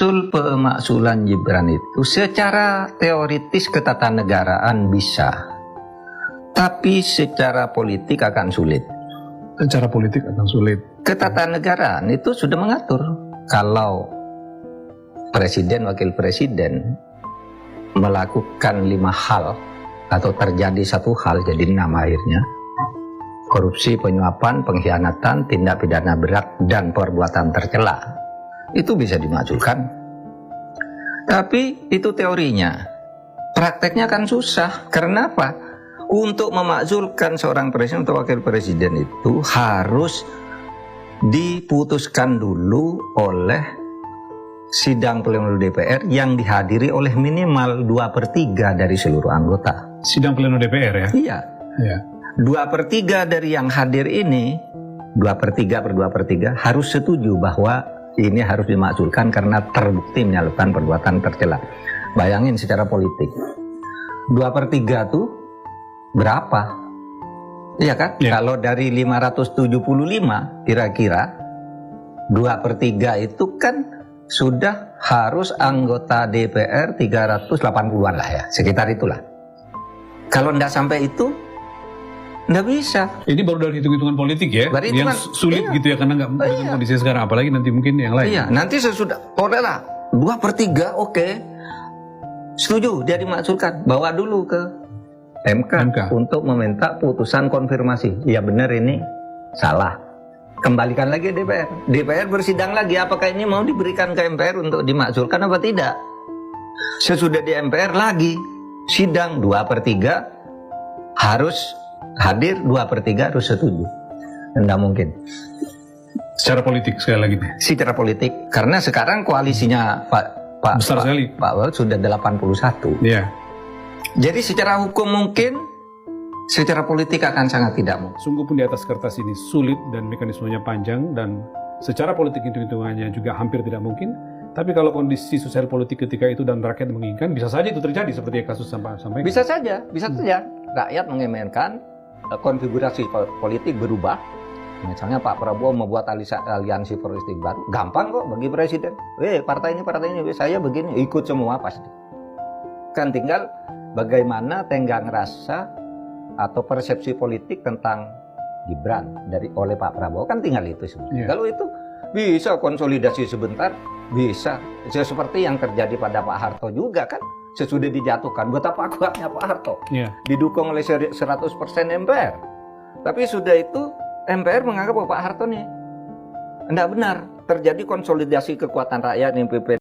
usul pemakzulan Gibran itu secara teoritis ketatanegaraan bisa, tapi secara politik akan sulit. Secara politik akan sulit. Ketatanegaraan itu sudah mengatur kalau presiden, wakil presiden melakukan 5 hal atau terjadi 1 hal jadi 6 akhirnya: korupsi, penyuapan, pengkhianatan, tindak pidana berat, dan perbuatan tercela. Itu bisa dimajukan. Tapi itu teorinya. Prakteknya kan susah. Karena apa? Untuk memakzulkan seorang presiden atau wakil presiden itu harus diputuskan dulu oleh sidang pleno DPR yang dihadiri oleh minimal 2/3 dari seluruh anggota. Sidang pleno DPR ya? Iya. Iya. 2/3 dari yang hadir ini, 2/3 harus setuju bahwa ini harus dimakzulkan karena terbukti melakukan perbuatan tercela. Bayangin secara politik, 2/3 tuh berapa? Iya kan? Ya. Kalau dari 575 kira-kira 2/3 itu kan sudah harus anggota DPR 380-an lah ya, sekitar itulah. Kalau tidak sampai itu, nggak bisa. Ini baru dari hitung-hitungan politik ya, yang sulit iya. gitu ya, karena nggak dengan kondisi sekarang, apalagi nanti mungkin yang lain. Iya, nanti sesudah, lah 2/3 oke, setuju dia dimakzulkan, bawa dulu ke MK untuk meminta putusan konfirmasi. Ya benar ini salah, kembalikan lagi DPR. DPR bersidang lagi, apakah ini mau diberikan ke MPR untuk dimakzulkan apa tidak. Sesudah di MPR lagi sidang, 2/3 harus hadir, 2/3 harus setuju. Tidak mungkin. Secara politik sekali lagi. Secara politik, karena sekarang koalisinya Pak besar sekali. Pak Wal sudah 81. Iya. Jadi secara hukum mungkin, secara politik akan sangat tidak mungkin. Sungguh pun di atas kertas ini sulit dan mekanismenya panjang, dan secara politik hitung-hitungannya juga hampir tidak mungkin. Tapi kalau kondisi sosial politik ketika itu dan rakyat menginginkan, bisa saja itu terjadi seperti kasus sampai. Bisa saja. Rakyat menginginkan konfigurasi politik berubah. Misalnya Pak Prabowo membuat aliansi politik baru, gampang kok bagi presiden. Partai ini, saya begini, ikut semua pasti. Kan tinggal bagaimana tenggang rasa atau persepsi politik tentang Gibran oleh Pak Prabowo, kan tinggal itu sebenarnya. Kalau itu bisa konsolidasi sebentar, bisa. Seperti yang terjadi pada Pak Harto juga kan, sesudah dijatuhkan, betapa kuatnya Pak Harto, didukung oleh 100% MPR. Tapi sudah itu MPR menganggap bahwa Pak Harto nih tidak benar, terjadi konsolidasi kekuatan rakyat yang